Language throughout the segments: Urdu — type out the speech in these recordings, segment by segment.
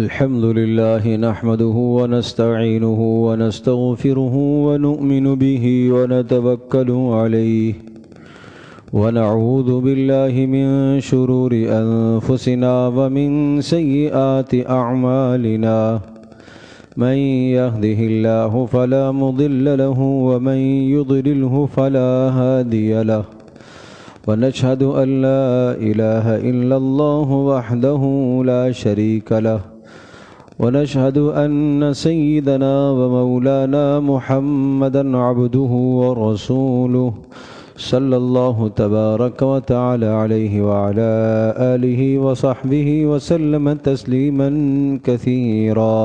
الحمد لله نحمده ونستعينه ونستغفره ونؤمن به ونتوكل عليه ونعوذ بالله من شرور أنفسنا ومن سيئات أعمالنا من يهده الله فلا مضل له ومن يضلله فلا هادي له ونشهد أن لا إله إلا الله وحده لا شريك له ونشهد أن سيدنا ومولانا محمدا عبده ورسوله صلى الله تبارك وتعالى عليه وعلى آله وصحبه وسلم تسليما كثيرا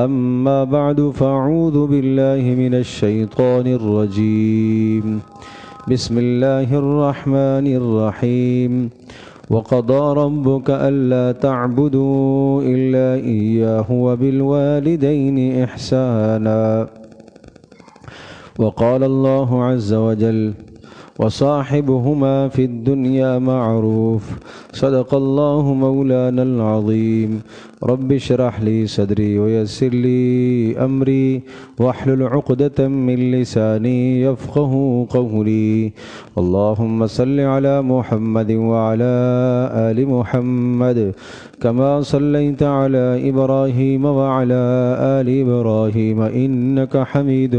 أما بعد فأعوذ بالله من الشيطان الرجيم بسم الله الرحمن الرحيم وقضى ربك ألا تعبدوا إلا إياه وبالوالدين إحسانا وقال الله عز وجل وصاحبهما في الدنيا معروف صدق الله مولانا العظيم رب اشرح لي صدري ويسر لي أمري واحلل عقدة من لساني يفقه قولي اللهم صل على محمد وعلى آل محمد كما صليت على إبراهيم وعلى آل إبراهيم إنك حميد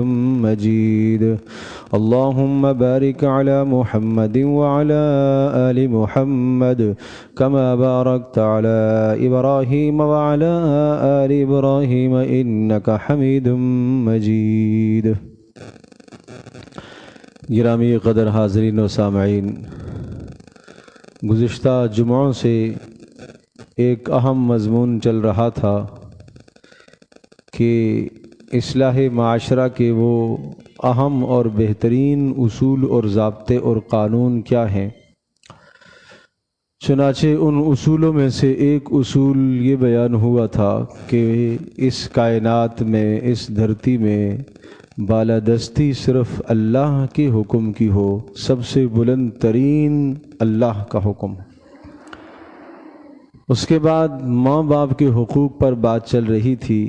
مجيد اللهم بارك على محمد وعلى آل محمد كما باركت على إبراهيم وعلى آل إبراهيم إنك حميد مجيد۔ گرامی قدر حاضرین و سامعین، گزشتہ جمعوں سے ایک اہم مضمون چل رہا تھا کہ اصلاح معاشرہ کے وہ اہم اور بہترین اصول اور ضابطے اور قانون کیا ہیں۔ چنانچہ ان اصولوں میں سے ایک اصول یہ بیان ہوا تھا کہ اس کائنات میں، اس دھرتی میں بالادستی صرف اللہ کے حکم کی ہو، سب سے بلند ترین اللہ کا حکم۔ اس کے بعد ماں باپ کے حقوق پر بات چل رہی تھی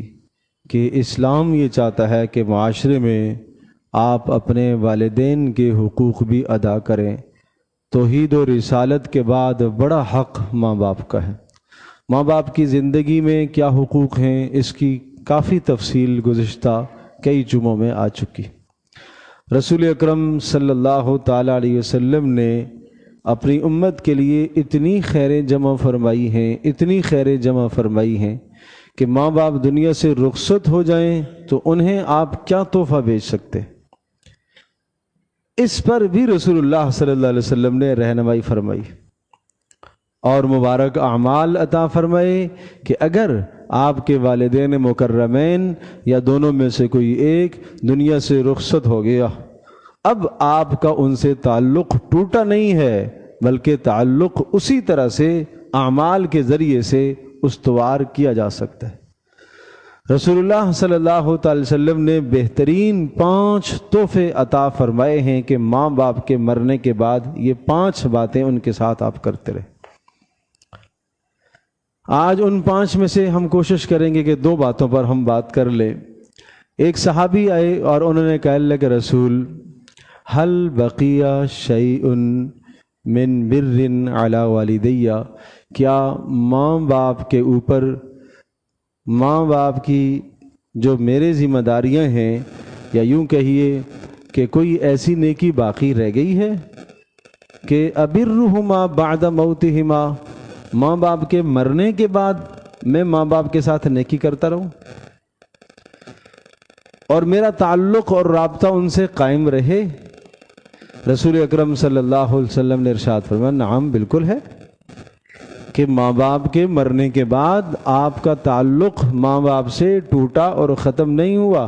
کہ اسلام یہ چاہتا ہے کہ معاشرے میں آپ اپنے والدین کے حقوق بھی ادا کریں۔ توحید و رسالت کے بعد بڑا حق ماں باپ کا ہے۔ ماں باپ کی زندگی میں کیا حقوق ہیں، اس کی کافی تفصیل گزشتہ کئی جمعوں میں آ چکی۔ رسول اکرم صلی اللہ تعالیٰ علیہ وسلم نے اپنی امت کے لیے اتنی خیریں جمع فرمائی ہیں کہ ماں باپ دنیا سے رخصت ہو جائیں تو انہیں آپ کیا تحفہ بھیج سکتے، اس پر بھی رسول اللہ صلی اللہ علیہ وسلم نے رہنمائی فرمائی اور مبارک اعمال عطا فرمائے کہ اگر آپ کے والدین مکرمین یا دونوں میں سے کوئی ایک دنیا سے رخصت ہو گیا، اب آپ کا ان سے تعلق ٹوٹا نہیں ہے، بلکہ تعلق اسی طرح سے اعمال کے ذریعے سے استوار کیا جا سکتا ہے۔ رسول اللہ صلی اللہ تعالی وسلم نے بہترین 5 تحفے عطا فرمائے ہیں کہ ماں باپ کے مرنے کے بعد یہ 5 باتیں ان کے ساتھ آپ کرتے رہے۔ آج ان 5 میں سے ہم کوشش کریں گے کہ 2 باتوں پر ہم بات کر لیں۔ ایک صحابی آئے اور انہوں نے کہا اللہ کے رسول حل بقیہ شیء من بر علی والدیہ، کیا ماں باپ کے اوپر، ماں باپ کی جو میرے ذمہ داریاں ہیں، یا یوں کہیے کہ کوئی ایسی نیکی باقی رہ گئی ہے کہ ابرہما بعد موتہما، ماں باپ کے مرنے کے بعد میں ماں باپ کے ساتھ نیکی کرتا رہوں اور میرا تعلق اور رابطہ ان سے قائم رہے؟ رسول اکرم صلی اللہ علیہ وسلم نے ارشاد فرمایا نعم، بالکل ہے کہ ماں باپ کے مرنے کے بعد آپ کا تعلق ماں باپ سے ٹوٹا اور ختم نہیں ہوا۔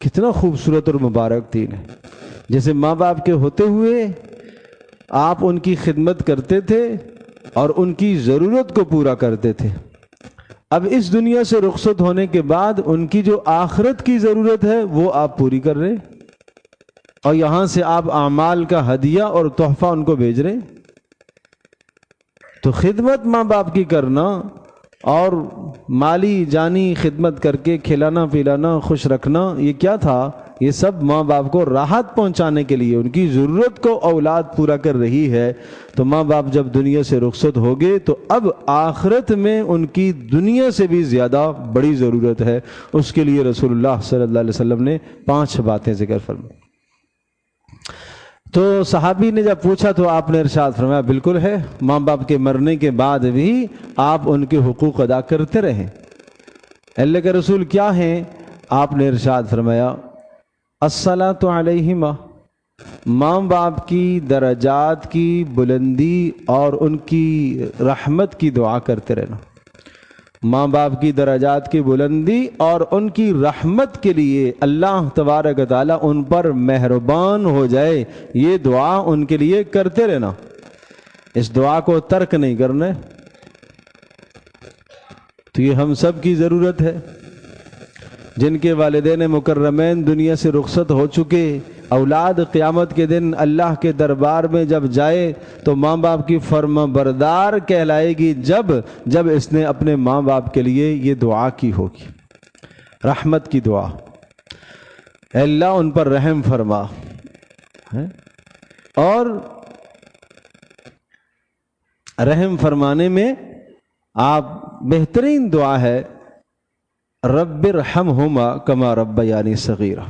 کتنا خوبصورت اور مبارک دین ہے۔ جیسے ماں باپ کے ہوتے ہوئے آپ ان کی خدمت کرتے تھے اور ان کی ضرورت کو پورا کرتے تھے، اب اس دنیا سے رخصت ہونے کے بعد ان کی جو آخرت کی ضرورت ہے وہ آپ پوری کر رہے، اور یہاں سے آپ اعمال کا ہدیہ اور تحفہ ان کو بھیج رہے ہیں۔ تو خدمت ماں باپ کی کرنا اور مالی جانی خدمت کر کے کھلانا پلانا خوش رکھنا، یہ کیا تھا؟ یہ سب ماں باپ کو راحت پہنچانے کے لیے، ان کی ضرورت کو اولاد پورا کر رہی ہے۔ تو ماں باپ جب دنیا سے رخصت ہو گئے تو اب آخرت میں ان کی دنیا سے بھی زیادہ بڑی ضرورت ہے۔ اس کے لیے رسول اللہ صلی اللہ علیہ وسلم نے 5 باتیں ذکر فرمائی۔ تو صحابی نے جب پوچھا تو آپ نے ارشاد فرمایا بالکل ہے، ماں باپ کے مرنے کے بعد بھی آپ ان کے حقوق ادا کرتے رہیں۔ اللہ کے رسول کیا ہیں؟ آپ نے ارشاد فرمایا الصلاۃ علیہما، ماں باپ کی درجات کی بلندی اور ان کی رحمت کی دعا کرتے رہنا۔ ماں باپ کی درجات کی بلندی اور ان کی رحمت کے لیے اللہ تبارک و تعالیٰ ان پر مہربان ہو جائے، یہ دعا ان کے لیے کرتے رہنا، اس دعا کو ترک نہیں کرنا۔ تو یہ ہم سب کی ضرورت ہے۔ جن کے والدین مکرمین دنیا سے رخصت ہو چکے، اولاد قیامت کے دن اللہ کے دربار میں جب جائے تو ماں باپ کی فرما بردار کہلائے گی جب اس نے اپنے ماں باپ کے لیے یہ دعا کی ہوگی، رحمت کی دعا، اے اللہ ان پر رحم فرما۔ اور رحم فرمانے میں آپ بہترین دعا ہے رب ارحمہما کما ربیانی صغیرا،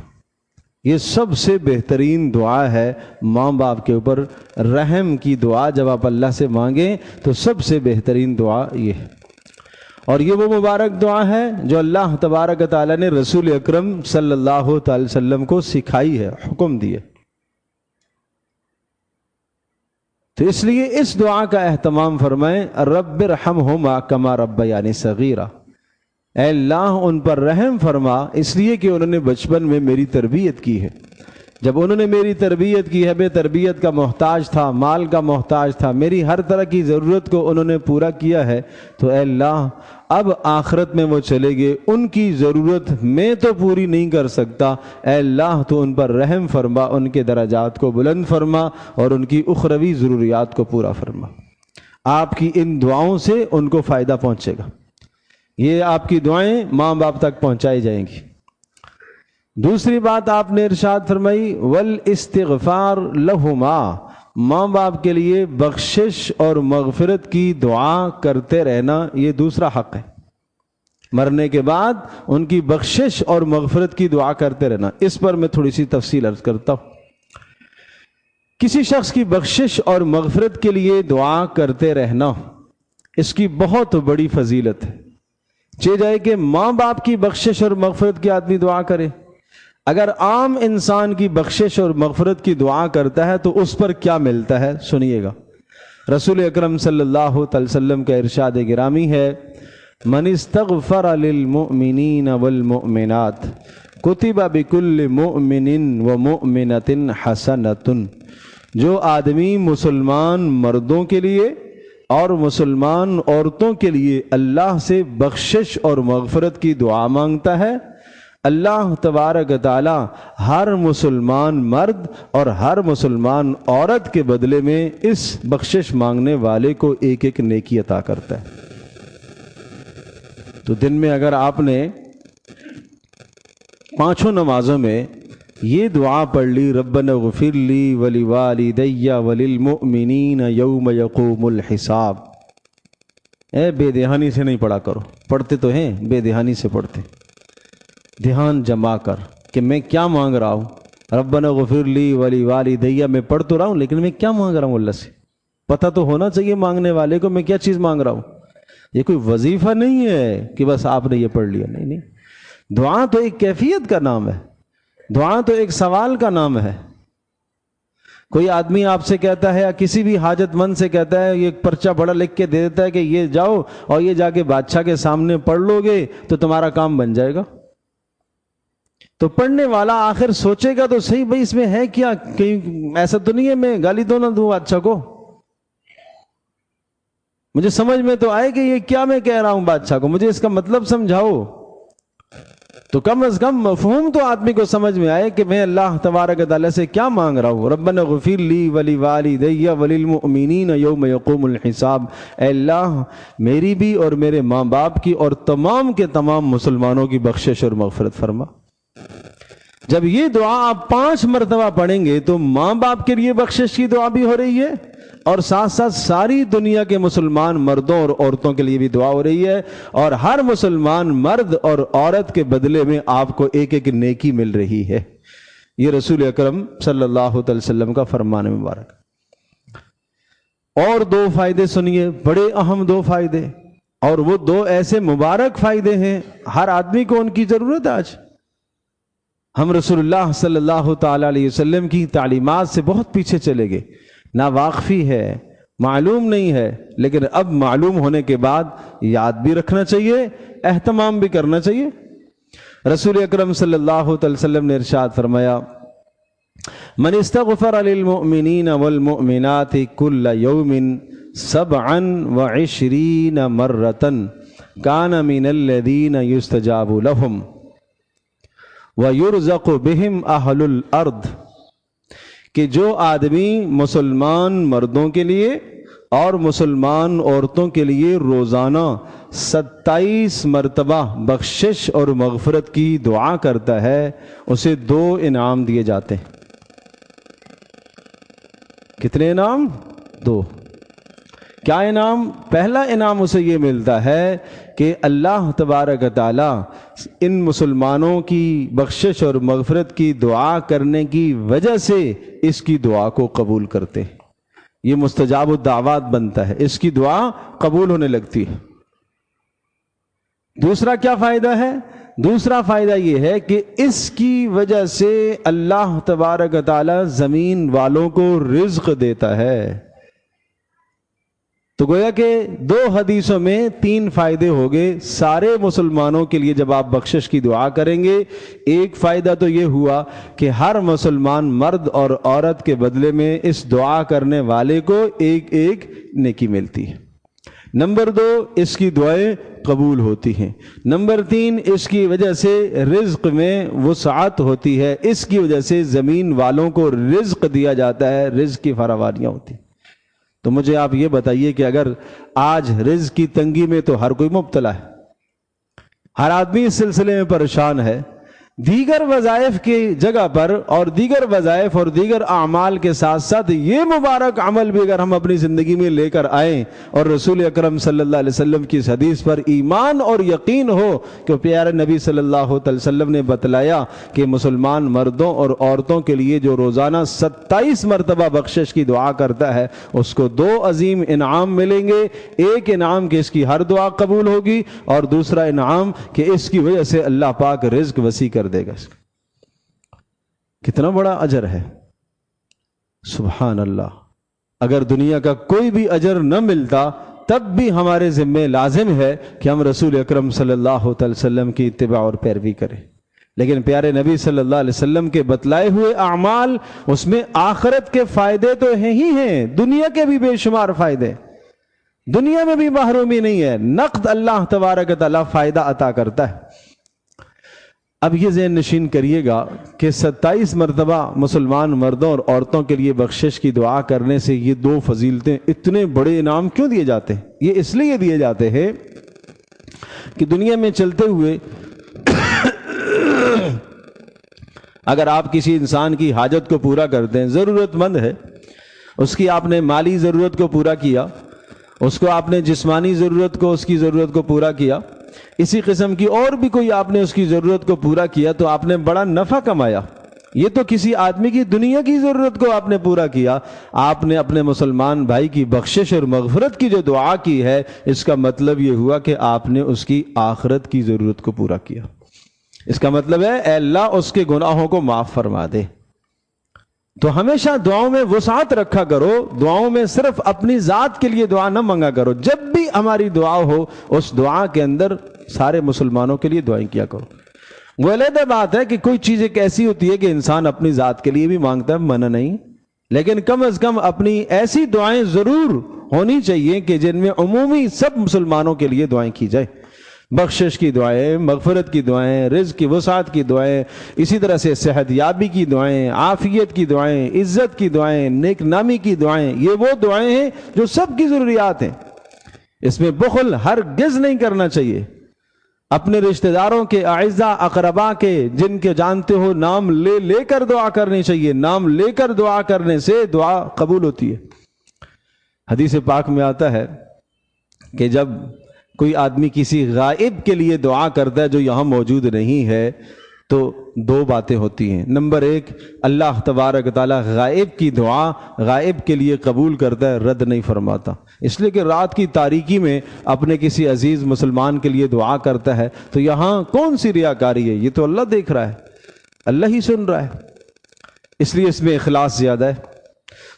یہ سب سے بہترین دعا ہے ماں باپ کے اوپر رحم کی دعا۔ جب آپ اللہ سے مانگیں تو سب سے بہترین دعا یہ ہے، اور یہ وہ مبارک دعا ہے جو اللہ تبارک و تعالیٰ نے رسول اکرم صلی اللہ تعالی وسلم کو سکھائی ہے، حکم دیے۔ تو اس لیے اس دعا کا اہتمام فرمائیں، رب ارحمہما کما ربیانی صغیرا، اے اللہ ان پر رحم فرما، اس لیے کہ انہوں نے بچپن میں میری تربیت کی ہے۔ جب انہوں نے میری تربیت کی ہے، بے تربیت کا محتاج تھا، مال کا محتاج تھا، میری ہر طرح کی ضرورت کو انہوں نے پورا کیا ہے، تو اے اللہ اب آخرت میں وہ چلے گئے، ان کی ضرورت میں تو پوری نہیں کر سکتا، اے اللہ تو ان پر رحم فرما، ان کے درجات کو بلند فرما اور ان کی اخروی ضروریات کو پورا فرما۔ آپ کی ان دعاؤں سے ان کو فائدہ پہنچے گا، یہ آپ کی دعائیں ماں باپ تک پہنچائی جائیں گی۔ دوسری بات آپ نے ارشاد فرمائی والاستغفار لہما، ماں باپ کے لیے بخشش اور مغفرت کی دعا کرتے رہنا، یہ دوسرا حق ہے۔ مرنے کے بعد ان کی بخشش اور مغفرت کی دعا کرتے رہنا، اس پر میں تھوڑی سی تفصیل عرض کرتا ہوں۔ کسی شخص کی بخشش اور مغفرت کے لیے دعا کرتے رہنا، اس کی بہت بڑی فضیلت ہے۔ چاہے جائے کہ ماں باپ کی بخشش اور مغفرت کی آدمی دعا کرے، اگر عام انسان کی بخشش اور مغفرت کی دعا کرتا ہے تو اس پر کیا ملتا ہے، سنیے گا۔ رسول اکرم صلی اللہ علیہ وسلم کا ارشاد گرامی ہے من استغفر للمؤمنین والمؤمنات کتب بکل مؤمن ومؤمنۃ حسنۃ، جو آدمی مسلمان مردوں کے لیے اور مسلمان عورتوں کے لیے اللہ سے بخشش اور مغفرت کی دعا مانگتا ہے، اللہ تبارک تعالی ہر مسلمان مرد اور ہر مسلمان عورت کے بدلے میں اس بخشش مانگنے والے کو ایک ایک نیکی عطا کرتا ہے۔ تو دن میں اگر آپ نے 5 نمازوں میں یہ دعا پڑھ لی ربنا اغفر لی ولوالدی وللمؤمنین یوم یقوم الحساب، اے بے دہانی سے نہیں پڑھا کرو، پڑھتے تو ہیں بے دہانی سے پڑھتے، دھیان جما کر کہ میں کیا مانگ رہا ہوں، ربنا اغفر لی ولوالدی میں پڑھ تو رہا ہوں لیکن میں کیا مانگ رہا ہوں اللہ سے، پتہ تو ہونا چاہیے مانگنے والے کو میں کیا چیز مانگ رہا ہوں۔ یہ کوئی وظیفہ نہیں ہے کہ بس آپ نے یہ پڑھ لیا، نہیں، دعا تو ایک کیفیت کا نام ہے، دعا تو ایک سوال کا نام ہے۔ کوئی آدمی آپ سے کہتا ہے یا کسی بھی حاجت مند سے کہتا ہے، یہ پرچہ بڑا لکھ کے دے دیتا ہے کہ یہ جاؤ اور یہ جا کے بادشاہ کے سامنے پڑھ لو گے تو تمہارا کام بن جائے گا، تو پڑھنے والا آخر سوچے گا تو صحیح بھائی اس میں ہے کیا، کہیں ایسا تو نہیں ہے میں گالی تو نہ دوں بادشاہ کو، مجھے سمجھ میں تو آئے کہ یہ کیا میں کہہ رہا ہوں بادشاہ کو، مجھے اس کا مطلب سمجھاؤ۔ تو کم از کم مفہوم تو آدمی کو سمجھ میں آئے کہ میں اللہ تبارک و تعالیٰ سے کیا مانگ رہا ہوں. ربنا اغفر لی ولی والدی وللمؤمنین یوم یقوم الحساب. اے اللہ میری بھی اور میرے ماں باپ کی اور تمام کے تمام مسلمانوں کی بخشش اور مغفرت فرما. جب یہ دعا آپ 5 مرتبہ پڑھیں گے تو ماں باپ کے لیے بخشش کی دعا بھی ہو رہی ہے اور ساتھ ساتھ ساری دنیا کے مسلمان مردوں اور عورتوں کے لیے بھی دعا ہو رہی ہے, اور ہر مسلمان مرد اور عورت کے بدلے میں آپ کو ایک ایک نیکی مل رہی ہے. یہ رسول اکرم صلی اللہ علیہ وسلم کا فرمان مبارک. اور 2 فائدے سنیے, بڑے اہم 2 فائدے, اور وہ 2 ایسے مبارک فائدے ہیں ہر آدمی کو ان کی ضرورت ہے. آج ہم رسول اللہ صلی اللہ تعالی علیہ وسلم کی تعلیمات سے بہت پیچھے چلے گئے, ناواقفی ہے, معلوم نہیں ہے, لیکن اب معلوم ہونے کے بعد یاد بھی رکھنا چاہیے, اہتمام بھی کرنا چاہیے. رسول اکرم صلی اللہ علیہ وسلم نے ارشاد فرمایا من استغفر للمؤمنین والمؤمنات کل یوم 27 مرۃ کان من الذین یستجاب لهم وَيُرْزَقُ بِهِمْ أَهْلُ الْأَرْضِ, کہ جو آدمی مسلمان مردوں کے لیے اور مسلمان عورتوں کے لیے روزانہ 27 مرتبہ بخشش اور مغفرت کی دعا کرتا ہے اسے 2 انعام دیے جاتے ہیں. کتنے انعام؟ 2. کیا انعام؟ پہلا انعام اسے یہ ملتا ہے کہ اللہ تبارک و تعالی ان مسلمانوں کی بخشش اور مغفرت کی دعا کرنے کی وجہ سے اس کی دعا کو قبول کرتے ہیں. یہ مستجاب الدعوات بنتا ہے, اس کی دعا قبول ہونے لگتی ہے. دوسرا کیا فائدہ ہے؟ دوسرا فائدہ یہ ہے کہ اس کی وجہ سے اللہ تبارک و تعالی زمین والوں کو رزق دیتا ہے. تو گویا کہ 2 حدیثوں میں 3 فائدے ہو گئے سارے مسلمانوں کے لیے. جب آپ بخشش کی دعا کریں گے, ایک فائدہ تو یہ ہوا کہ ہر مسلمان مرد اور عورت کے بدلے میں اس دعا کرنے والے کو ایک ایک نیکی ملتی ہے. نمبر 2, اس کی دعائیں قبول ہوتی ہیں. نمبر 3, اس کی وجہ سے رزق میں وسعت ہوتی ہے, اس کی وجہ سے زمین والوں کو رزق دیا جاتا ہے, رزق کی فراوانیاں ہوتی ہیں. تو مجھے آپ یہ بتائیے کہ اگر آج رزق کی تنگی میں تو ہر کوئی مبتلا ہے, ہر آدمی اس سلسلے میں پریشان ہے. دیگر وظائف کی جگہ پر اور دیگر وظائف اور دیگر اعمال کے ساتھ ساتھ یہ مبارک عمل بھی اگر ہم اپنی زندگی میں لے کر آئیں اور رسول اکرم صلی اللہ علیہ وسلم کی اس حدیث پر ایمان اور یقین ہو کہ پیارے نبی صلی اللہ علیہ وسلم نے بتلایا کہ مسلمان مردوں اور عورتوں کے لیے جو روزانہ 27 مرتبہ بخشش کی دعا کرتا ہے اس کو 2 عظیم انعام ملیں گے. ایک انعام کہ اس کی ہر دعا قبول ہوگی, اور دوسرا انعام کہ اس کی وجہ سے اللہ پاک رزق وسیع کر دے گا. کتنا بڑا اجر ہے, سبحان اللہ. اگر دنیا کا کوئی بھی اجر نہ ملتا تب بھی ہمارے ذمہ لازم ہے کہ ہم رسول اکرم صلی اللہ علیہ وسلم کی اتباع اور پیروی کریں. لیکن پیارے نبی صلی اللہ علیہ وسلم کے بتلائے ہوئے اعمال, اس میں آخرت کے فائدے تو ہیں ہی ہیں, دنیا کے بھی بے شمار فائدے, دنیا میں بھی محرومی نہیں ہے. نقد اللہ تبارک و تعالی فائدہ عطا کرتا ہے. اب یہ ذہن نشین کریے گا کہ 27 مرتبہ مسلمان مردوں اور عورتوں کے لیے بخشش کی دعا کرنے سے یہ 2 فضیلتیں, اتنے بڑے انعام کیوں دیے جاتے ہیں؟ یہ اس لیے دیے جاتے ہیں کہ دنیا میں چلتے ہوئے اگر آپ کسی انسان کی حاجت کو پورا کرتے ہیں, ضرورت مند ہے, اس کی آپ نے مالی ضرورت کو پورا کیا, اس کو آپ نے جسمانی ضرورت کو, اس کی ضرورت کو پورا کیا, اسی قسم کی اور بھی کوئی آپ نے اس کی ضرورت کو پورا کیا, تو آپ نے بڑا نفع کمایا. یہ تو کسی آدمی کی دنیا کی ضرورت کو آپ نے پورا کیا. آپ نے اپنے مسلمان بھائی کی بخشش اور مغفرت کی جو دعا کی ہے, اس کا مطلب یہ ہوا کہ آپ نے اس کی آخرت کی ضرورت کو پورا کیا. اس کا مطلب ہے اے اللہ اس کے گناہوں کو معاف فرما دے. تو ہمیشہ دعاؤں میں وسعت رکھا کرو, دعاؤں میں صرف اپنی ذات کے لیے دعا نہ مانگا کرو. جب بھی ہماری دعا ہو اس دعا کے اندر سارے مسلمانوں کے لیے دعائیں کیا کرو. وہ علیحدہ بات ہے کہ کوئی چیز ایک ایسی ہوتی ہے کہ انسان اپنی ذات کے لیے بھی مانگتا ہے, منع نہیں, لیکن کم از کم اپنی ایسی دعائیں ضرور ہونی چاہیے کہ جن میں عمومی سب مسلمانوں کے لیے دعائیں کی جائے. بخشش کی دعائیں، مغفرت کی دعائیں، رزق کی وسعت کی دعائیں، اسی طرح سے صحت یابی کی دعائیں، عافیت کی دعائیں، عزت کی دعائیں، نیک نامی کی دعائیں، یہ وہ دعائیں ہیں جو سب کی ضروریات ہیں. اس میں بخل ہرگز نہیں کرنا چاہیے. اپنے رشتہ داروں کے، اعزاء اقربا کے، جن کے جانتے ہو، نام لے لے کر دعا کرنی چاہیے. نام لے کر دعا کرنے سے دعا قبول ہوتی ہے. حدیث پاک میں آتا ہے کہ جب کوئی آدمی کسی غائب کے لیے دعا کرتا ہے جو یہاں موجود نہیں ہے تو دو باتیں ہوتی ہیں. نمبر ایک، اللہ تبارک تعالیٰ غائب کی دعا غائب کے لیے قبول کرتا ہے، رد نہیں فرماتا. اس لیے کہ رات کی تاریکی میں اپنے کسی عزیز مسلمان کے لیے دعا کرتا ہے تو یہاں کون سی ریاکاری ہے؟ یہ تو اللہ دیکھ رہا ہے، اللہ ہی سن رہا ہے. اس لیے اس میں اخلاص زیادہ ہے.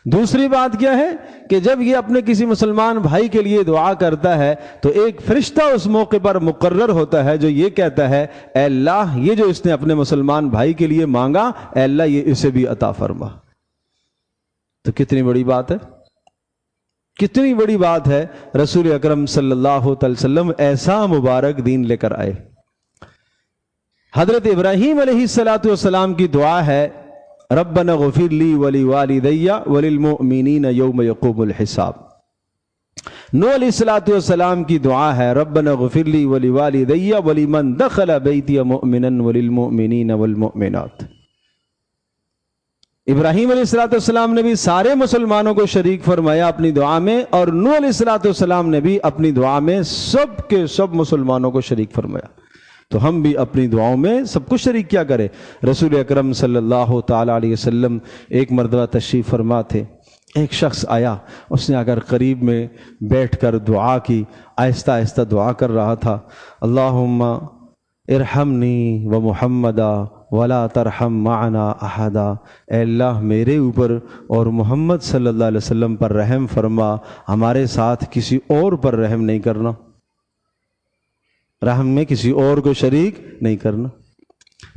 دوسری بات کیا ہے کہ جب یہ اپنے کسی مسلمان بھائی کے لیے دعا کرتا ہے تو ایک فرشتہ اس موقع پر مقرر ہوتا ہے جو یہ کہتا ہے، اے اللہ یہ جو اس نے اپنے مسلمان بھائی کے لیے مانگا، اے اللہ یہ اسے بھی عطا فرما. تو کتنی بڑی بات ہے، کتنی بڑی بات ہے. رسول اکرم صلی اللہ علیہ وسلم ایسا مبارک دین لے کر آئے. حضرت ابراہیم علیہ السلام کی دعا ہے، ربنا غفر لی ولی والدی وللمؤمنین یوم یقوم الحساب. نوح علیہ السلام کی دعا ہے، ربنا غفر لی ولی والدی ولمن دخل بیتی مؤمنا وللمؤمنین والمؤمنات. ابراہیم علیہ السلام نے بھی سارے مسلمانوں کو شریک فرمایا اپنی دعا میں، اور نوح علیہ السلام نے بھی اپنی دعا میں سب کے سب مسلمانوں کو شریک فرمایا. تو ہم بھی اپنی دعاؤں میں سب کو شریک کیا کرے. رسول اکرم صلی اللہ تعالی علیہ وسلم ایک مرتبہ تشریف فرما تھے. ایک شخص آیا، اس نے آ کر قریب میں بیٹھ کر دعا کی، آہستہ آہستہ دعا کر رہا تھا، اللہم ارحمنی و محمدا ولا ترحم معنا احدا. اے اللہ میرے اوپر اور محمد صلی اللہ علیہ وسلم پر رحم فرما، ہمارے ساتھ کسی اور پر رحم نہیں کرنا، رحم میں کسی اور کو شریک نہیں کرنا.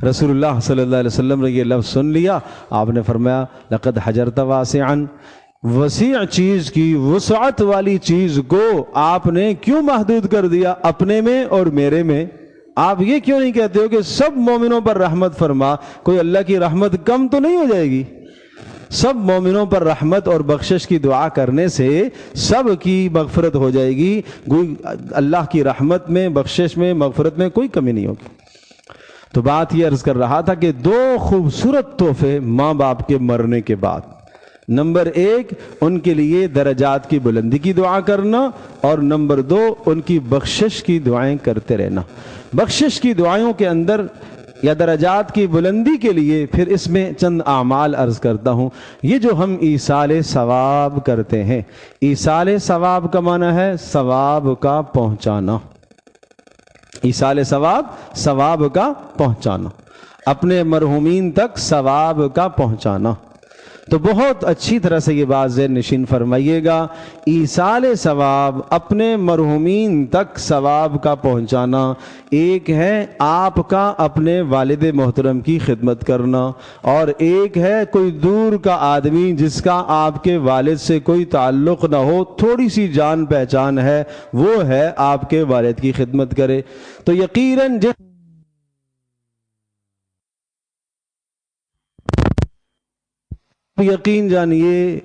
رسول اللہ صلی اللہ علیہ وسلم نے یہ لفظ سن لیا. آپ نے فرمایا لقد حجرت واسعا، وسیع چیز کی، وسعت والی چیز کو آپ نے کیوں محدود کر دیا اپنے میں اور میرے میں؟ آپ یہ کیوں نہیں کہتے ہو کہ سب مومنوں پر رحمت فرما؟ کوئی اللہ کی رحمت کم تو نہیں ہو جائے گی؟ سب مومنوں پر رحمت اور بخشش کی دعا کرنے سے سب کی مغفرت ہو جائے گی. اللہ کی رحمت میں، بخشش میں، مغفرت میں کوئی کمی نہیں ہوگی. تو بات یہ عرض کر رہا تھا کہ دو خوبصورت تحفے ماں باپ کے مرنے کے بعد. نمبر ایک، ان کے لیے درجات کی بلندی کی دعا کرنا، اور نمبر دو، ان کی بخشش کی دعائیں کرتے رہنا. بخشش کی دعائوں کے اندر یا درجات کی بلندی کے لیے پھر اس میں چند اعمال عرض کرتا ہوں. یہ جو ہم ایصال ثواب کرتے ہیں، ایصال ثواب کا معنی ہے ثواب کا پہنچانا. ایصال ثواب، ثواب کا پہنچانا، اپنے مرحومین تک ثواب کا پہنچانا. تو بہت اچھی طرح سے یہ بات ذہن نشین فرمائیے گا. ایصال ثواب، اپنے مرحومین تک ثواب کا پہنچانا، ایک ہے آپ کا اپنے والد محترم کی خدمت کرنا، اور ایک ہے کوئی دور کا آدمی جس کا آپ کے والد سے کوئی تعلق نہ ہو، تھوڑی سی جان پہچان ہے، وہ ہے آپ کے والد کی خدمت کرے. تو یقیناً یقین جانیے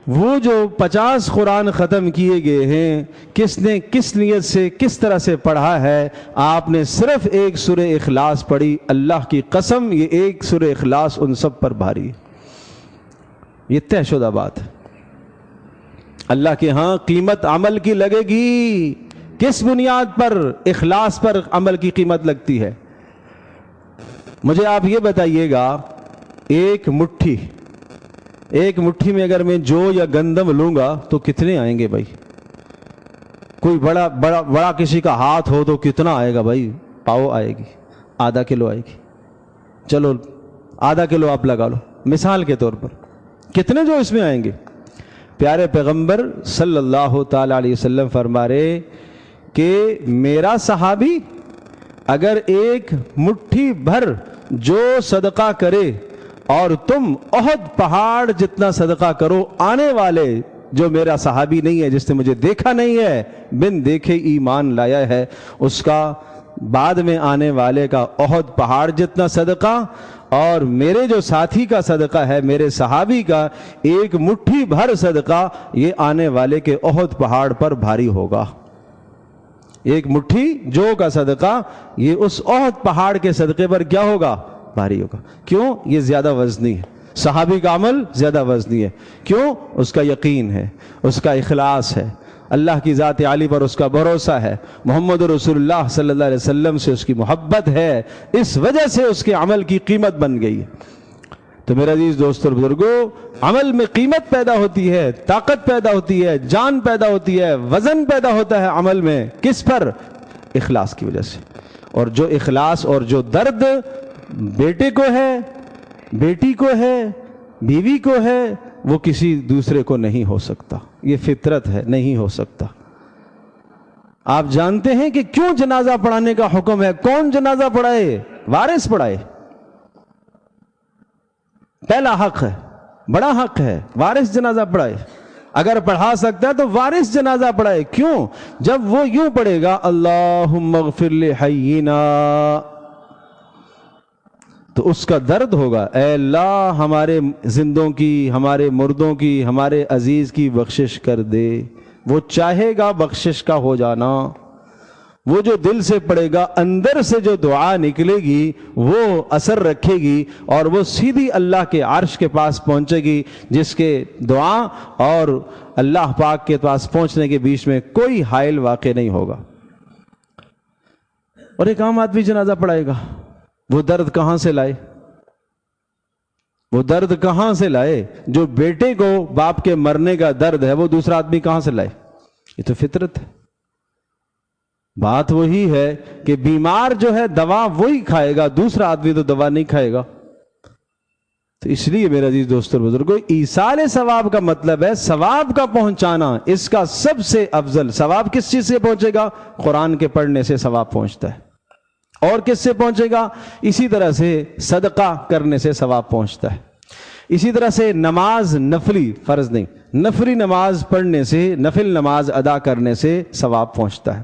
وہ جو 50 قرآن ختم کیے گئے ہیں، کس نے کس نیت سے کس طرح سے پڑھا ہے؟ آپ نے صرف ایک سورہ اخلاص پڑھی. اللہ کی قسم یہ ایک سورہ اخلاص ان سب پر بھاری ہے. یہ طے شدہ بات ہے. اللہ کے ہاں قیمت عمل کی لگے گی. کس بنیاد پر؟ اخلاص پر عمل کی قیمت لگتی ہے. مجھے آپ یہ بتائیے گا، ایک مٹھی میں اگر میں جو یا گندم لوں گا تو کتنے آئیں گے بھائی؟ کوئی بڑا کسی کا ہاتھ ہو تو کتنا آئے گا بھائی؟ پاؤ آئے گی، آدھا کلو آئے گی. چلو آدھا کلو آپ لگا لو مثال کے طور پر، کتنے جو اس میں آئیں گے؟ پیارے پیغمبر صلی اللہ تعالی علیہ وسلم فرما رہے کہ میرا صحابی اگر ایک مٹھی بھر جو صدقہ کرے اور تم احد پہاڑ جتنا صدقہ کرو، آنے والے جو میرا صحابی نہیں ہے، جس نے مجھے دیکھا نہیں ہے، بن دیکھے ایمان لایا ہے، اس کا بعد میں آنے والے کا احد پہاڑ جتنا صدقہ، اور میرے جو ساتھی کا صدقہ ہے، میرے صحابی کا ایک مٹھی بھر صدقہ، یہ آنے والے کے احد پہاڑ پر بھاری ہوگا۔ ایک مٹھی جو کا صدقہ یہ اس احد پہاڑ کے صدقے پر کیا ہوگا؟ بھاری ہوگا۔ کیوں؟ یہ زیادہ وزنی ہے۔ صحابی کا عمل زیادہ وزنی ہے۔ کیوں؟ اس کا یقین ہے، اس کا اخلاص ہے، اللہ کی ذات عالی پر اس کا بھروسہ ہے، محمد رسول اللہ صلی اللہ علیہ وسلم سے اس کی محبت ہے، اس وجہ سے اس کے عمل کی قیمت بن گئی ہے۔ تو میرے عزیز دوستو اور بزرگوں، عمل میں قیمت پیدا ہوتی ہے، طاقت پیدا ہوتی ہے، جان پیدا ہوتی ہے، وزن پیدا ہوتا ہے عمل میں، کس پر؟ اخلاص کی وجہ سے۔ اور جو اخلاص اور جو درد بیٹے کو ہے، بیٹی کو ہے، بیوی کو ہے، وہ کسی دوسرے کو نہیں ہو سکتا۔ یہ فطرت ہے، نہیں ہو سکتا۔ آپ جانتے ہیں کہ کیوں جنازہ پڑھانے کا حکم ہے؟ کون جنازہ پڑھائے؟ وارث پڑھائے۔ پہلا حق ہے، بڑا حق ہے، وارث جنازہ پڑھائے۔ اگر پڑھا سکتا ہے تو وارث جنازہ پڑھائے۔ کیوں؟ جب وہ یوں پڑھے گا اللہم اغفر لحینا، تو اس کا درد ہوگا، اے اللہ ہمارے زندوں کی، ہمارے مردوں کی، ہمارے عزیز کی بخشش کر دے۔ وہ چاہے گا بخشش کا ہو جانا، وہ جو دل سے پڑے گا، اندر سے جو دعا نکلے گی وہ اثر رکھے گی، اور وہ سیدھی اللہ کے عرش کے پاس پہنچے گی، جس کے دعا اور اللہ پاک کے پاس پہنچنے کے بیچ میں کوئی حائل واقع نہیں ہوگا۔ اور ایک عام آدمی جنازہ پڑھائے گا، وہ درد کہاں سے لائے؟ وہ درد کہاں سے لائے؟ جو بیٹے کو باپ کے مرنے کا درد ہے، وہ دوسرا آدمی کہاں سے لائے؟ یہ تو فطرت ہے۔ بات وہی ہے کہ بیمار جو ہے دوا وہی کھائے گا، دوسرا آدمی تو دوا نہیں کھائے گا۔ تو اس لیے میرے عزیز دوستو بزرگوں، ایصال ثواب کا مطلب ہے ثواب کا پہنچانا۔ اس کا سب سے افضل ثواب کس چیز سے پہنچے گا؟ قرآن کے پڑھنے سے ثواب پہنچتا ہے۔ اور کس سے پہنچے گا؟ اسی طرح سے صدقہ کرنے سے ثواب پہنچتا ہے۔ اسی طرح سے نماز نفلی، فرض نہیں، نفلی نماز پڑھنے سے، نفل نماز ادا کرنے سے ثواب پہنچتا ہے۔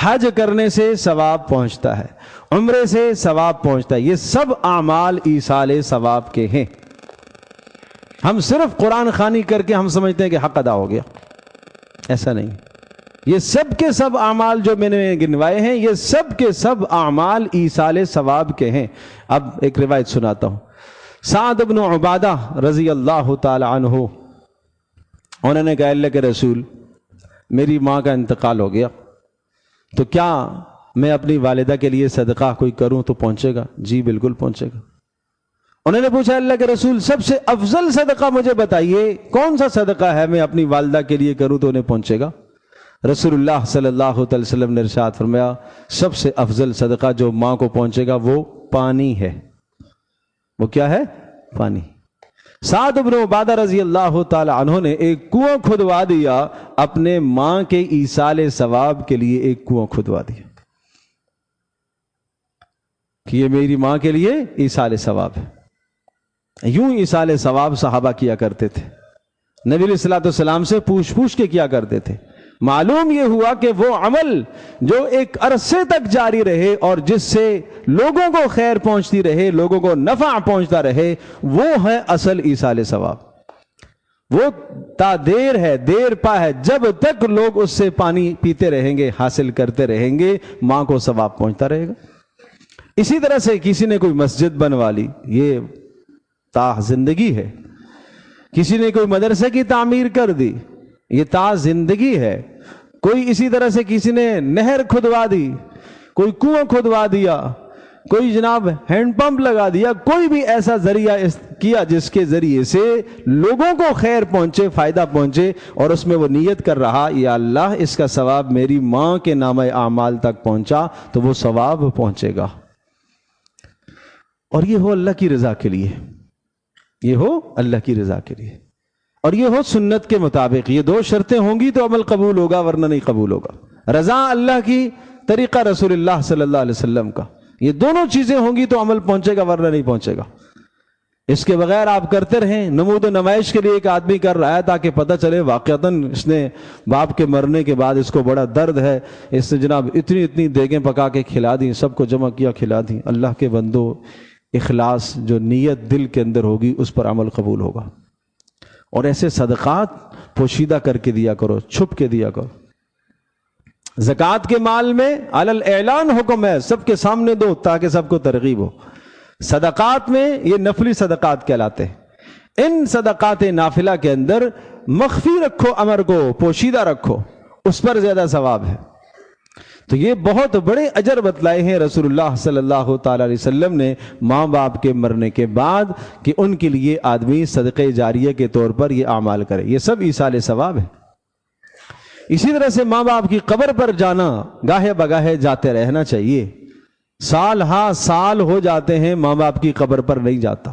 حج کرنے سے ثواب پہنچتا ہے، عمرے سے ثواب پہنچتا ہے۔ یہ سب اعمال ایصال ثواب کے ہیں۔ ہم صرف قرآن خوانی کر کے ہم سمجھتے ہیں کہ حق ادا ہو گیا، ایسا نہیں۔ یہ سب کے سب اعمال جو میں نے گنوائے ہیں، یہ سب کے سب اعمال ایصال ثواب کے ہیں۔ اب ایک روایت سناتا ہوں۔ سعد بن عبادہ رضی اللہ تعالی عنہ، انہوں نے کہا اللہ کے رسول، میری ماں کا انتقال ہو گیا، تو کیا میں اپنی والدہ کے لیے صدقہ کوئی کروں تو پہنچے گا؟ جی بالکل پہنچے گا۔ انہوں نے پوچھا اللہ کے رسول سب سے افضل صدقہ مجھے بتائیے، کون سا صدقہ ہے میں اپنی والدہ کے لیے کروں تو انہیں پہنچے گا؟ رسول اللہ صلی اللہ علیہ وسلم نے ارشاد فرمایا، سب سے افضل صدقہ جو ماں کو پہنچے گا وہ پانی ہے۔ وہ کیا ہے؟ پانی۔ سعد بن عبادہ رضی اللہ تعالی عنہ نے ایک کنواں کھدوا دیا، اپنے ماں کے ایصال ثواب کے لیے ایک کنواں کھدوا دیا کہ یہ میری ماں کے لیے ایصال ثواب ہے۔ یوں ایصال ثواب صحابہ کیا کرتے تھے، نبی علیہ الصلوۃ والسلام سے پوچھ کے کیا کرتے تھے۔ معلوم یہ ہوا کہ وہ عمل جو ایک عرصے تک جاری رہے اور جس سے لوگوں کو خیر پہنچتی رہے، لوگوں کو نفع پہنچتا رہے، وہ ہے اصل ایصال ثواب۔ وہ تا دیر ہے، دیر پا ہے، جب تک لوگ اس سے پانی پیتے رہیں گے، حاصل کرتے رہیں گے، ماں کو ثواب پہنچتا رہے گا۔ اسی طرح سے کسی نے کوئی مسجد بنوا لی، یہ تا زندگی ہے۔ کسی نے کوئی مدرسے کی تعمیر کر دی، یہ تا زندگی ہے۔ کوئی اسی طرح سے کسی نے نہر کھدوا دی، کوئی کنواں کھدوا دیا، کوئی جناب ہینڈ پمپ لگا دیا، کوئی بھی ایسا ذریعہ کیا جس کے ذریعے سے لوگوں کو خیر پہنچے، فائدہ پہنچے، اور اس میں وہ نیت کر رہا یا اللہ اس کا ثواب میری ماں کے نامہ اعمال تک پہنچا تو وہ ثواب پہنچے گا۔ اور یہ ہو اللہ کی رضا کے لیے، یہ ہو اللہ کی رضا کے لیے، اور یہ ہو سنت کے مطابق۔ یہ دو شرطیں ہوں گی تو عمل قبول ہوگا، ورنہ نہیں قبول ہوگا۔ رضا اللہ کی، طریقہ رسول اللہ صلی اللہ علیہ وسلم کا، یہ دونوں چیزیں ہوں گی تو عمل پہنچے گا، ورنہ نہیں پہنچے گا۔ اس کے بغیر آپ کرتے رہیں، نمود و نمائش کے لیے ایک آدمی کر رہا ہے تاکہ پتہ چلے واقعتاً اس نے باپ کے مرنے کے بعد اس کو بڑا درد ہے، اس نے جناب اتنی اتنی دیگیں پکا کے کھلا دیں، سب کو جمع کیا کھلا دیں۔ اللہ کے بندو، اخلاص جو نیت دل کے اندر ہوگی اس پر عمل قبول ہوگا۔ اور ایسے صدقات پوشیدہ کر کے دیا کرو، چھپ کے دیا کرو۔ زکوٰۃ کے مال میں علی الاعلان حکم ہے، سب کے سامنے دو تاکہ سب کو ترغیب ہو۔ صدقات میں یہ نفلی صدقات کہلاتے ہیں، ان صدقات نافلہ کے اندر مخفی رکھو، امر کو پوشیدہ رکھو، اس پر زیادہ ثواب ہے۔ تو یہ بہت بڑے اجر بتلائے ہیں رسول اللہ صلی اللہ تعالی علیہ وسلم نے ماں باپ کے مرنے کے بعد، کہ ان کے لیے آدمی صدقہ جاریہ کے طور پر یہ اعمال کرے، یہ سب ایصال ثواب ہے۔ اسی طرح سے ماں باپ کی قبر پر جانا، گاہے بگاہے جاتے رہنا چاہیے۔ سال ہاں سال ہو جاتے ہیں ماں باپ کی قبر پر نہیں جاتا۔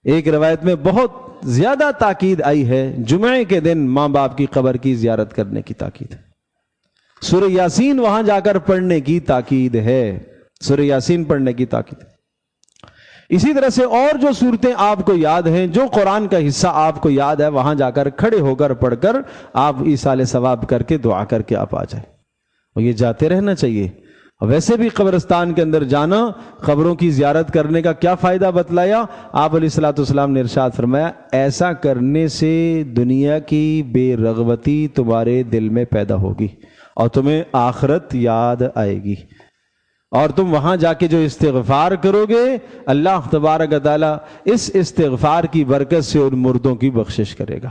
ایک روایت میں بہت زیادہ تاکید آئی ہے، جمعے کے دن ماں باپ کی قبر کی زیارت کرنے کی تاکید ہے۔ سورہ یاسین وہاں جا کر پڑھنے کی تاکید ہے، سورہ یاسین پڑھنے کی تاکید ہے۔ اسی طرح سے اور جو صورتیں آپ کو یاد ہیں، جو قرآن کا حصہ آپ کو یاد ہے، وہاں جا کر کھڑے ہو کر پڑھ کر آپ ایصال ثواب کر کے دعا کر کے آپ آ جائیں، اور یہ جاتے رہنا چاہیے۔ ویسے بھی قبرستان کے اندر جانا، قبروں کی زیارت کرنے کا کیا فائدہ بتلایا؟ آپ علیہ الصلوۃ والسلام نے ارشاد فرمایا، ایسا کرنے سے دنیا کی بے رغبتی تمہارے دل میں پیدا ہوگی اور تمہیں آخرت یاد آئے گی، اور تم وہاں جا کے جو استغفار کرو گے، اللہ تبارک و تعالیٰ اس استغفار کی برکت سے ان مردوں کی بخشش کرے گا۔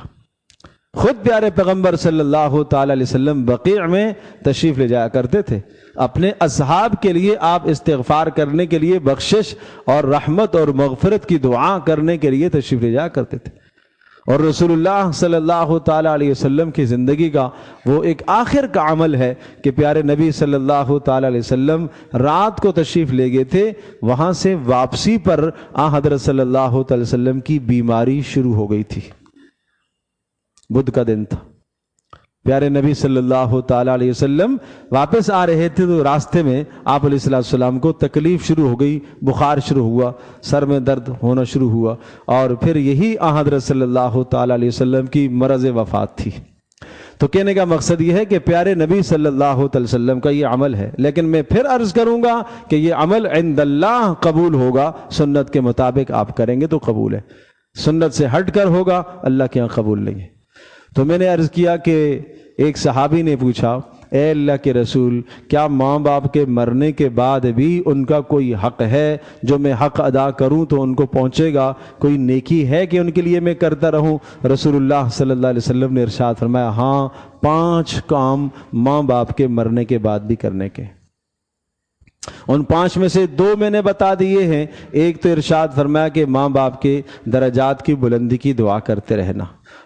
خود پیارے پیغمبر صلی اللہ تعالی علیہ وسلم بقیع میں تشریف لے جایا کرتے تھے، اپنے اصحاب کے لیے آپ استغفار کرنے کے لیے، بخشش اور رحمت اور مغفرت کی دعا کرنے کے لیے تشریف لے جایا کرتے تھے۔ اور رسول اللہ صلی اللہ تعالی علیہ وسلم کی زندگی کا وہ ایک آخر کا عمل ہے کہ پیارے نبی صلی اللہ تعالی علیہ وسلم رات کو تشریف لے گئے تھے، وہاں سے واپسی پر حضرت صلی اللہ تعالی وسلم کی بیماری شروع ہو گئی تھی۔ بدھ کا دن تھا، پیارے نبی صلی اللہ تعالی علیہ وسلم واپس آ رہے تھے تو راستے میں آپ علیہ السلام کو تکلیف شروع ہو گئی، بخار شروع ہوا، سر میں درد ہونا شروع ہوا، اور پھر یہی حضرت صلی اللہ تعالی علیہ وسلم کی مرض وفات تھی۔ تو کہنے کا مقصد یہ ہے کہ پیارے نبی صلی اللہ علیہ وسلم کا یہ عمل ہے، لیکن میں پھر عرض کروں گا کہ یہ عمل عند اللہ قبول ہوگا، سنت کے مطابق آپ کریں گے تو قبول ہے، سنت سے ہٹ کر ہوگا اللہ کے یہاں قبول نہیں ہے۔ تو میں نے عرض کیا کہ ایک صحابی نے پوچھا، اے اللہ کے رسول، کیا ماں باپ کے مرنے کے بعد بھی ان کا کوئی حق ہے جو میں حق ادا کروں تو ان کو پہنچے گا؟ کوئی نیکی ہے کہ ان کے لیے میں کرتا رہوں؟ رسول اللہ صلی اللہ علیہ وسلم نے ارشاد فرمایا، ہاں 5 کام ماں باپ کے مرنے کے بعد بھی کرنے کے۔ ان 5 میں سے 2 میں نے بتا دیے ہیں۔ ایک تو ارشاد فرمایا کہ ماں باپ کے درجات کی بلندی کی دعا کرتے رہنا،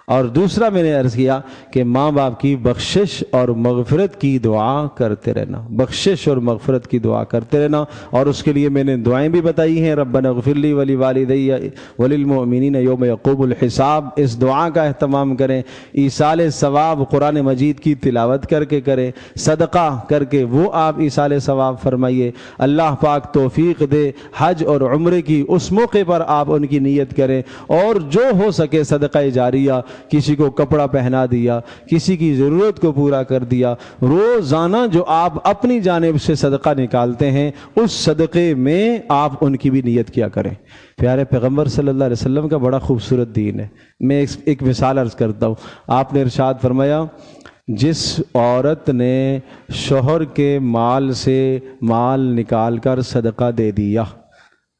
اور دوسرا میں نے عرض کیا کہ ماں باپ کی بخشش اور مغفرت کی دعا کرتے رہنا، بخشش اور مغفرت کی دعا کرتے رہنا۔ اور اس کے لیے میں نے دعائیں بھی بتائی ہیں، ربنا اغفر لی ولوالدی وللمؤمنین یوم یقوم الحساب، اس دعا کا اہتمام کریں۔ ایصال ثواب قرآن مجید کی تلاوت کر کے کریں، صدقہ کر کے وہ آپ ایصال ثواب فرمائیے۔ اللہ پاک توفیق دے حج اور عمرے کی، اس موقع پر آپ ان کی نیت کریں، اور جو ہو سکے صدقہ جاریہ، کسی کو کپڑا پہنا دیا، کسی کی ضرورت کو پورا کر دیا، روزانہ جو آپ اپنی جانب سے صدقہ نکالتے ہیں اس صدقے میں آپ ان کی بھی نیت کیا کریں۔ پیارے پیغمبر صلی اللہ علیہ وسلم کا بڑا خوبصورت دین ہے۔ میں ایک مثال عرض کرتا ہوں۔ آپ نے ارشاد فرمایا، جس عورت نے شوہر کے مال سے مال نکال کر صدقہ دے دیا،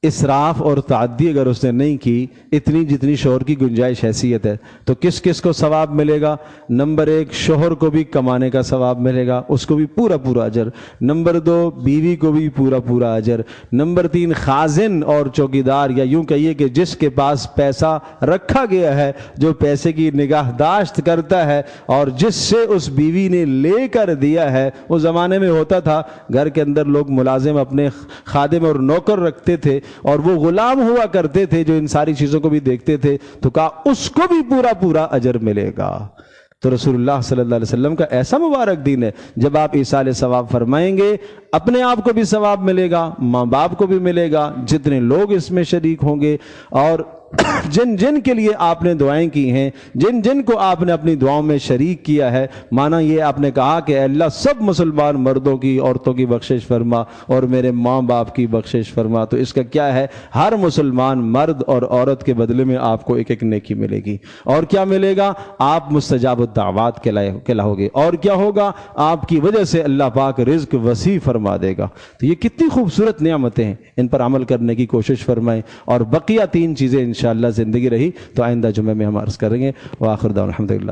اسراف اور تعدی اگر اس نے نہیں کی، اتنی جتنی شوہر کی گنجائش حیثیت ہے، تو کس کس کو ثواب ملے گا؟ نمبر 1 شوہر کو بھی کمانے کا ثواب ملے گا، اس کو بھی پورا پورا اجر۔ نمبر 2 بیوی کو بھی پورا پورا اجر۔ نمبر 3 خازن اور چوکیدار، یا یوں کہیے کہ جس کے پاس پیسہ رکھا گیا ہے، جو پیسے کی نگہداشت کرتا ہے، اور جس سے اس بیوی نے لے کر دیا ہے۔ اس زمانے میں ہوتا تھا گھر کے اندر لوگ ملازم اپنے خادم اور نوکر رکھتے تھے، اور وہ غلام ہوا کرتے تھے جو ان ساری چیزوں کو بھی دیکھتے تھے، تو کہا اس کو بھی پورا پورا اجر ملے گا۔ تو رسول اللہ صلی اللہ علیہ وسلم کا ایسا مبارک دین ہے، جب آپ ایصال ثواب فرمائیں گے اپنے آپ کو بھی ثواب ملے گا، ماں باپ کو بھی ملے گا، جتنے لوگ اس میں شریک ہوں گے، اور جن جن کے لیے آپ نے دعائیں کی ہیں، جن جن کو آپ نے اپنی دعاؤں میں شریک کیا ہے، مانا یہ آپ نے کہا کہ اے اللہ سب مسلمان مردوں کی عورتوں کی بخشش فرما اور میرے ماں باپ کی بخشش فرما، تو اس کا کیا ہے، ہر مسلمان مرد اور عورت کے بدلے میں آپ کو ایک ایک نیکی ملے گی۔ اور کیا ملے گا؟ آپ مستجاب الدعوات کہلاؤ گے، اور کیا ہوگا؟ آپ کی وجہ سے اللہ پاک رزق وسیع فرما دے گا۔ تو یہ کتنی خوبصورت نعمتیں ہیں، ان پر عمل کرنے کی کوشش فرمائیں، اور بقیہ 3 چیزیں انشاءاللہ زندگی رہی تو آئندہ جمعے میں ہم عرض کریں گے۔ وآخر دعوانا الحمدللہ۔